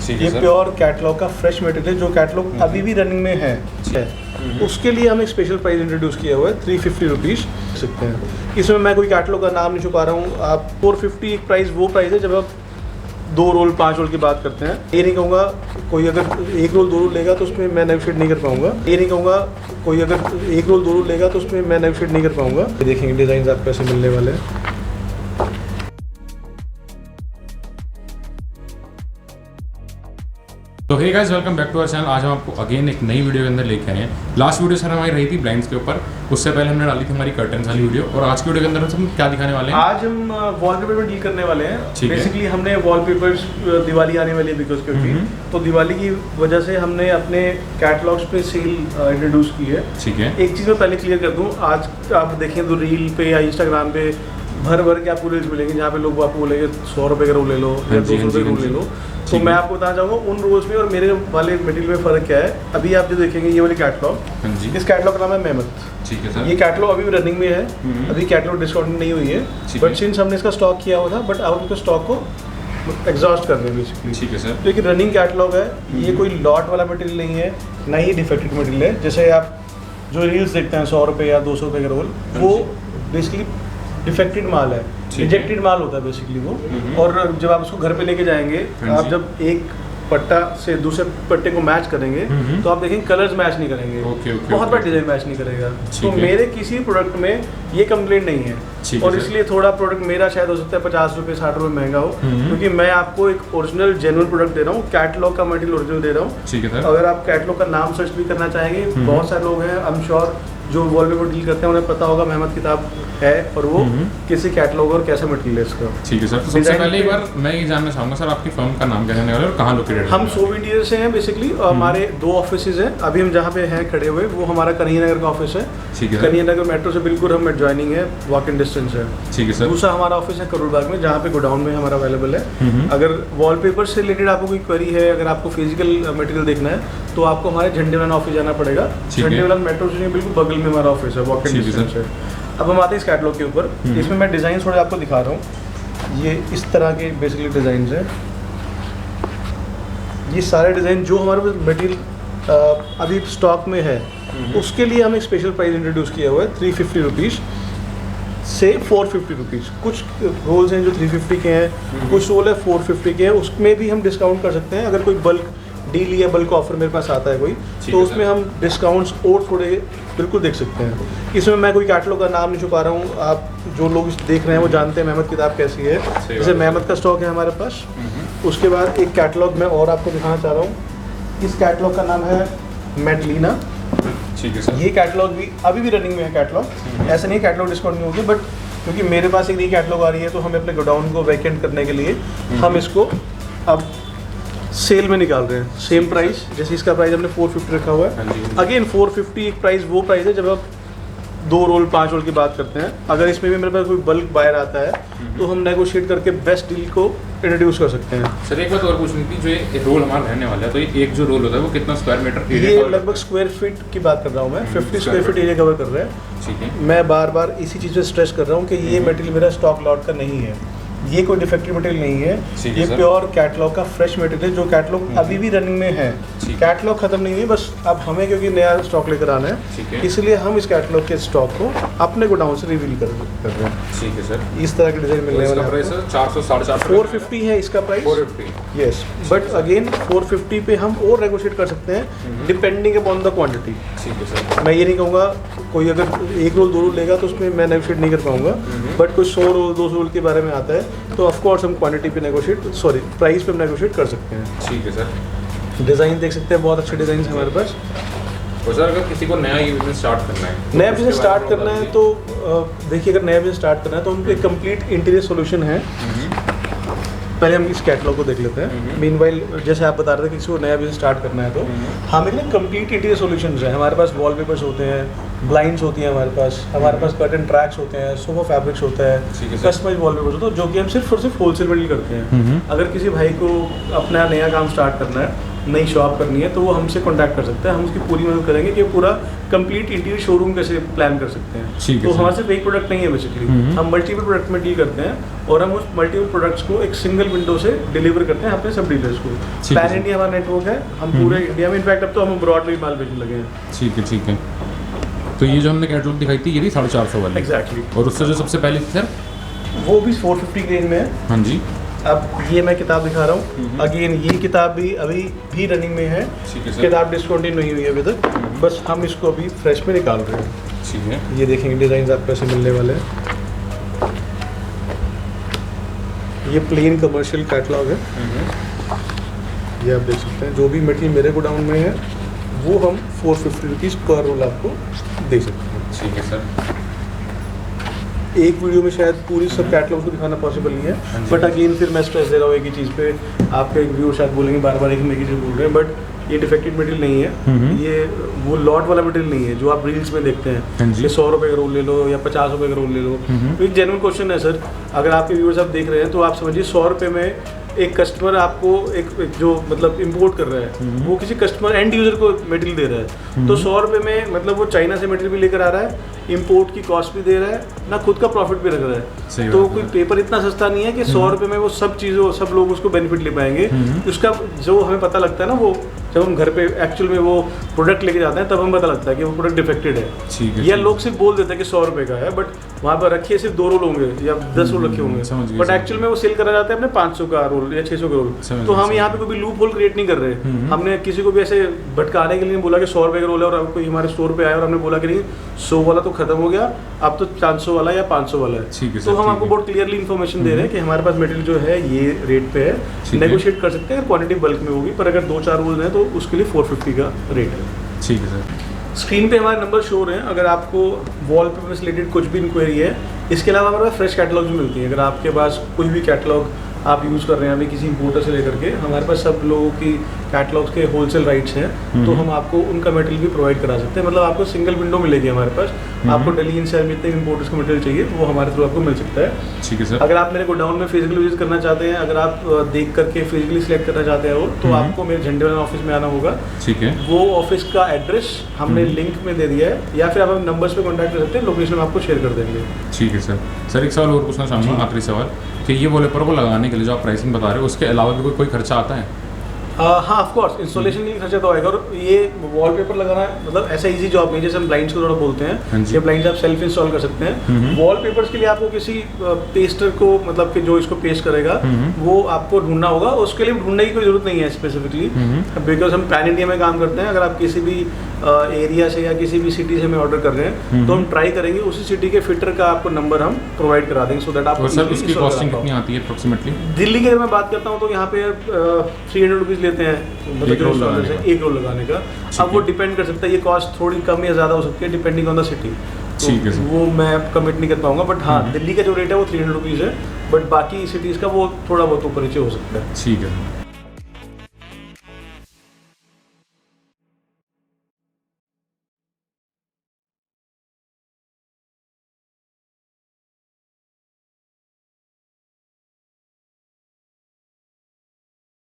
ये pure catalogue का fresh material जो कैटलॉग अभी भी रनिंग में है। उसके लिए हम एक स्पेशल प्राइस इंट्रोड्यूस किया हुआ है 350 रुपीज़ सकते हैं। इसमें मैं कोई कैटलॉग का नाम नहीं छुपा रहा हूँ। आप 450 एक प्राइस वो प्राइस है जब आप 2 रोल 5 रोल की बात करते हैं। ये नहीं कहूँगा कोई अगर 1 रोल 2 रोल लेगा तो उसमें मैं नेगोशिएट नहीं कर पाऊँगा। ये नहीं कहूँगा कोई अगर 1 रोल 2 रोल लेगा तो उसमें मैं नेगोशिएट नहीं कर पाऊँगा। देखेंगे डिज़ाइन आपको ऐसे मिलने वाले हैं। तो hey guys, welcome back to our channel. आज हम आपको अगेन एक नई वीडियो के अंदर लेके आए हैं। लास्ट वीडियो सर हमारी रही थी ब्लाइंड्स के ऊपर, उससे पहले हमने डाली थी हमारी कर्टन्स वाली वीडियो। और आज की वीडियो के अंदर हम क्या दिखाने वाले हैं? आज हम वॉलपेपर में डील करने वाले हैं। बेसिकली हमने वॉलपेपर्स, दिवाली आने वाली है बिकॉज क्योंकि तो दिवाली की वजह से हमने अपने कैटलॉग्स पे सेल इंट्रोड्यूस की है। ठीक है, एक चीज़ मैं पहले क्लियर कर दूँ। आज आप देखें तो रील पे या इंस्टाग्राम पे भर के आपको रील्स मिलेंगे जहाँ पे लोग आपको बोलेंगे 100 रुपये का रोल ले लो या 200 रुपये का रोल ले लो। तो मैं आपको बताना चाहूँगा उन रोल्स में और मेरे वाले मटेरियल में फ़र्क क्या है। अभी आप जो देखेंगे ये वाली कैटलॉग, इस कैटलॉग का नाम है मेहमत। ठीक है सर। ये कैटलॉग अभी भी रनिंग में है। अभी कैटलॉग डिस्काउंट नहीं हुई है, बट सिंस हमने इसका स्टॉक किया हुआ था, बट अब हम इसका स्टॉक को एग्जॉस्ट कर रहे हैं बेसिकली। ठीक है सर। तो एक रनिंग कैटलॉग है, ये कोई लॉट वाला मटेरियल नहीं है, ना ही डिफेक्टेड मटेरियल है। जैसे आप जो रील्स देखते हैं 100 रुपये या 200 रुपये का रोल, वो बेसिकली डिफेक्टेड माल है, रिजेक्टेड माल होता है बेसिकली वो। और जब आप उसको घर पे लेके जाएंगे, आप जब एक पट्टा से दूसरे पट्टे को मैच करेंगे तो आप देखेंगे कलर्स मैच नहीं करेंगे। बहुत बार डिजाइन मैच नहीं करेगा। तो मेरे किसी प्रोडक्ट में ये कंप्लेंट नहीं है, और इसलिए थोड़ा प्रोडक्ट मेरा शायद हो सकता है 50 रुपये 60 रुपये महंगा हो, क्योंकि मैं आपको एक ओरिजिनल जेन्युइन प्रोडक्ट दे रहा हूँ, कैटलॉग का मटेरियल ओरिजिनल दे रहा हूँ। अगर आप कैटलॉग का नाम सर्च भी करना चाहेंगे, बहुत सारे लोग हैं, आई एम श्योर जो वॉलपेपर डील करते हैं उन्हें पता होगा मेहमत किताब है और वो किसी कैटलॉग और कैसा मटेरियल है इसका। ठीक है सर। तो सबसे पहले एक बार मैं ये जानना चाहूँगा सर, आपकी फर्म का नाम क्या है और कहाँ लोकेटेड है? हम सोव इंटीरियर से हैं बेसिकली। हमारे 2 ऑफिसेज हैं। अभी हम जहाँ पे हैं खड़े हुए, वो हमारा कन्हैया नगर का ऑफिस है। ठीक है। कन्हैया नगर मेट्रो से बिल्कुल हम एडजॉइनिंग है, वॉक इन डिस्टेंस है। ठीक है सर। दूसरा हमारा ऑफिस है करोल बाग में, जहाँ पे गोडाउन में हमारा अवेलेबल है। अगर वॉलपेपर से रिलेटेड आपको कोई क्वेरी है, अगर आपको फिजिकल मटेरियल देखना है, तो आपको हमारे झंडे वाला ऑफिस जाना पड़ेगा। झंडे वाला मेट्रो स्टेशन बिल्कुल बगल में हमारा ऑफिस है, वॉक इन डिस्टेंस है। अब हम आते हैं इस कैटलॉग के ऊपर। इसमें मैं डिज़ाइन थोड़े आपको दिखा रहा हूँ। ये इस तरह के बेसिकली डिज़ाइन हैं। ये सारे डिज़ाइन जो हमारे पास मटेरियल अभी स्टॉक में है, उसके लिए हम एक स्पेशल प्राइस इंट्रोड्यूस किया हुआ है 350 रुपीज़ से 450 रुपीज़। कुछ रोल्स हैं जो 350 के हैं, कुछ रोल है 450 के हैं। उसमें भी हम डिस्काउंट कर सकते हैं। अगर कोई बल्क डील या बल्क ऑफर मेरे पास आता है कोई, तो उसमें हम डिस्काउंट्स और थोड़े बिल्कुल देख सकते हैं। इसमें मैं कोई कैटलॉग का नाम नहीं छुपा रहा हूँ। आप जो लोग देख रहे हैं वो जानते हैं मेहमत किताब कैसी है। जैसे मेहमत का स्टॉक है हमारे पास। उसके बाद एक कैटलॉग मैं और आपको दिखाना चाह रहा हूँ। इस कैटलॉग का नाम है मेडलिना। ठीक है सर। ये कैटलॉग भी अभी भी रनिंग में है। कैटलॉग ऐसा नहीं कैटलॉग डिस्काउंट नहीं होगी, बट क्योंकि मेरे पास एक नई कैटलॉग आ रही है, तो हमें अपने गोडाउन को वैकेंट करने के लिए हम इसको अब सेल में निकाल रहे हैं। सेम प्राइस, जैसे इसका प्राइस हमने 450 रखा हुआ है। अगेन 450 एक प्राइस वो प्राइस है जब आप 2 रोल 5 रोल की बात करते हैं। अगर इसमें भी मेरे पास कोई बल्क बायर आता है, तो हम नेगोशिएट करके बेस्ट डील को इंट्रोड्यूस कर सकते हैं। सर एक बात और पूछनी थी, जो ये रोल हमारा रहने वाला है, तो ये एक जो रोल होता है वो कितना स्क्वायर मीटर एरिया? ये लगभग स्क्वायर फीट की बात कर रहा हूँ मैं। 50 स्क्वायर फीट एरिया कवर कर रहा है। ठीक है। मैं बार बार इसी चीज़ पे स्ट्रेस कर रहा हूँ कि ये मटेरियल मेरा स्टॉक लॉट का नहीं है, ये कोई डिफेक्टिव मटेरियल नहीं है। ये प्योर कैटलॉग का फ्रेश मटेरियल जो कैटलॉग अभी भी रनिंग में है। कैटलॉग खत्म नहीं है, बस अब हमें क्योंकि नया स्टॉक लेकर आना है, इसलिए हम इस कैटलॉग के स्टॉक को अपने गोडाउन से रिवील कर रहे हैं। ठीक है सर। इस तरह के डिजाइन मिलने वाला है। 450 है इसका प्राइस। 450 यस, बट अगेन 450 पे हम और नेगोशिएट कर सकते हैं डिपेंडिंग अपॉन द क्वांटिटी। ठीक है सर। मैं ये नहीं कहूँगा कोई अगर 1 रोल 2 रोल लेगा तो उसमें मैं नेगोशिएट नहीं कर पाऊंगा, बट कोई 100 रोल 200 रोल के बारे में आता है, तो ऑफकोर्स हम क्वांटिटी पे प्राइस पे हम नेगोशिएट कर सकते हैं। ठीक है सर। डिज़ाइन देख सकते हैं, बहुत अच्छे डिज़ाइन हैं हमारे पास। तो सर अगर किसी को नया बिजनेस स्टार्ट करना है, नया बिजनेस स्टार्ट करना है तो देखिए, अगर नया बिजनेस स्टार्ट करना है तो उनके कंप्लीट इंटीरियर सॉल्यूशन है। पहले हम इस कैटलॉग को देख लेते हैं। मीनवाइल जैसे आप बता रहे थे किसी को नया बिजनेस स्टार्ट करना है, तो हमें ना कंप्लीट इंटीरियर सॉल्यूशंस हैं। हमारे पास वॉलपेपर्स होते हैं, ब्लाइंड्स होती हैं हमारे पास कर्टन ट्रैक्स होते हैं, सोफा फैब्रिक्स होता है, कस्टमाइज वॉलपेपर्स होता है, जो कि हम सिर्फ और सिर्फ होलसेल में डील करते हैं। अगर किसी भाई को अपना नया काम स्टार्ट करना है नई शॉप करनी है तो वो हमसे कांटेक्ट कर सकते हैं, हम उसकी पूरी मदद करेंगे कि पूरा कंप्लीट इंटीरियर शोरूम कैसे प्लान कर सकते हैं। ठीक है तो सर। हमारे सिर्फ एक प्रोडक्ट नहीं है बेसिकली, हम मल्टीपल प्रोडक्ट में डील करते हैं और हम उस मल्टीपल प्रोडक्ट्स को एक सिंगल विंडो से डिलीवर करते हैं अपने सब डीलर्स को। ठीक है पैन सर। इंडिया हमारा नेटवर्क है, हम पूरे इंडिया में, इनफैक्ट अब तो हम अब्रॉड में भी माल बेचने लगे हैं। ठीक है, ठीक है। तो ये जो हमने कैटलॉग दिखाई थी ये थी 450 वाली। एग्जैक्टली। और उससे जो सबसे पहले थी सर? वो भी 450 की रेंज में है। हाँ जी। अब ये मैं किताब दिखा रहा हूँ, अगेन ये किताब भी अभी भी रनिंग में है। ठीक है सर। किताब डिस्काउंटेड नहीं हुई है अभी तक, बस हम इसको अभी फ्रेश में निकाल रहे हैं। ठीक है। ये देखेंगे डिज़ाइन आपको ऐसे मिलने वाले हैं। ये प्लेन कमर्शियल कैटलॉग है, ये आप देख सकते हैं। जो भी मटेरियल मेरे गोडाउन में है वो हम 450 रुपीज़ पर रोल आपको दे सकते हैं। ठीक है सर। एक वीडियो में शायद पूरी सब कैटलॉग को दिखाना पॉसिबल नहीं है, बट अगेन फिर मैं स्ट्रेस दे रहा हूँ एक ही चीज़ पे। आपके एक व्यूअर शायद बोलेंगे बार बार एक ही चीज़ बोल रहे हैं, बट ये डिफेक्टेड मटेरियल नहीं है, ये वो लॉट वाला मटेरियल नहीं है जो आप रील्स में देखते हाँ हैं जी। कि 100 रुपये का रोल ले लो या 50 रुपये का रोल ले लो। तो एक जेन्युइन क्वेश्चन है सर, अगर आपके व्यूअर्स आप देख रहे हैं तो आप समझिए 100 रुपये में एक कस्टमर आपको एक जो मतलब इंपोर्ट कर रहा है वो किसी कस्टमर एंड यूजर को मटेरियल दे रहा है, तो 100 रुपये में मतलब वो चाइना से मटेरियल भी लेकर आ रहा है, इंपोर्ट की कॉस्ट भी दे रहा है, ना खुद का प्रॉफिट भी रख रहा सही है। तो बात कोई है। पेपर इतना सस्ता नहीं है कि 100 रुपये में वो सब चीज़ों सब लोग उसको बेनिफिट ले पाएंगे। उसका जो हमें पता लगता है ना, वो जब हम घर पे एक्चुअल में वो प्रोडक्ट लेके जाते हैं तब हमें पता लगता है कि वो प्रोडक्ट डिफेक्टेड है। ठीक है। या लोग सिर्फ बोल देते हैं कि 100 रुपये का है, बट वहाँ पर रखिए सिर्फ 2 रोल होंगे या 10 रोल रखे होंगे, समझ गए, बट समझ एक्चुअल में वो सेल करा जाता है अपने 500 का रोल या 600 का रोल। समझ तो गए, हम समझ यहाँ पे कोई भी लूप होल क्रिएट नहीं कर रहे। हमने किसी को भी ऐसे भटकाने के लिए बोला कि 100 रुपये का रोल है और अब कोई हमारे स्टोर पे आया और हमने बोला कि नहीं 100 वाला तो खत्म हो गया, अब तो 400 वाला या 500 वाला है। ठीक है तो सर, हम ठीक आपको है। बहुत क्लियरली इन्फॉर्मेशन दे रहे हैं कि हमारे पास मटेरियल जो है ये रेट पे है, ठीक है। नेगोशिएट कर सकते हैं क्वांटिटी बल्क में होगी, पर अगर 2-4 रोल्स हैं तो उसके लिए 450 का रेट है। ठीक है सर। स्क्रीन पे हमारे नंबर शो हो रहे हैं, अगर आपको वॉलपेपर से रिलेटेड कुछ भी इंक्वायरी है। इसके अलावा हमारे पास फ्रेश कैटलॉग भी मिलती है, अगर आपके पास कोई भी कैटलॉग आप यूज़ कर रहे हैं अभी किसी इंपोर्टर से लेकर के, हमारे पास सब लोगों की कैटलॉग्स के होलसेल राइट्स हैं, तो हम आपको उनका मटेरियल भी प्रोवाइड करा सकते हैं। मतलब आपको सिंगल विंडो मिलेगी हमारे पास, आपको दिल्ली एनसीआर में जितने इंपोर्टर्स का मटेरियल चाहिए वो हमारे थ्रू आपको मिल सकता है। ठीक है सर। अगर आप मेरे गोडाउन में फिजिकली विजिट करना चाहते हैं, अगर आप देख करके फिजिकली सिलेक्ट करना चाहते हैं तो आपको मेरे झंडे वाला ऑफिस में आना होगा। ठीक है। वो ऑफिस का एड्रेस हमने लिंक में दे दिया है, या फिर आप हम नंबर्स पे कांटेक्ट कर सकते हैं, लोकेशन हम आपको शेयर कर देंगे। ठीक है सर। सर एक सवाल और पूछना चाहूँगा, आखिरी सवाल, कि ये वॉलपेपर को लगाने के लिए जो आप प्राइसिंग बता रहे हो उसके अलावा भी कोई खर्चा आता है? हाँ ऑफ कोर्स, इंस्टॉलेशन के लिए खर्चा तो आएगा। और ये वॉलपेपर लगाना मतलब ऐसा इजी जॉब नहीं, जैसे हम ब्लाइंड्स को थोड़ा बोलते हाँ हैं, जी। ये ब्लाइंड्स आप सेल्फ इंस्टॉल कर सकते हैं। वॉलपेपर्स के लिए आपको किसी पेस्टर को मतलब कि जो इसको पेस्ट करेगा वो आपको ढूंढना होगा, उसके लिए ढूंढने की कोई जरूरत नहीं है स्पेसिफिकली, बिकॉज हम पैन इंडिया में काम करते हैं। अगर आप किसी भी एरिया से या किसी भी सिटी से हमें ऑर्डर कर रहे हैं तो हम ट्राई करेंगे उसी सिटी के फिटर का आपको नंबर हम प्रोवाइड करा देंगे, सो दैट आप और सर उसकी कॉस्टिंग कितनी आती है अप्रोक्सीमेटली? दिल्ली की अगर मैं बात करता हूँ तो यहाँ पे 300 रुपीज़ लेते हैं, मतलब एक रोल लगाने से का। एक रोल लगाने का। अब वो डिपेंड कर सकता है, ये कॉस्ट थोड़ी कम या ज़्यादा हो सकती है डिपेंडिंग ऑन द सिटी। ठीक है सर। वो मैं कमिट नहीं कर पाऊंगा, बट हाँ दिल्ली का जो रेट है वो 300 रुपीज़ है, बट बाकी सिटीज़ का वो थोड़ा बहुत ऊपर नीचे हो सकता है। ठीक है।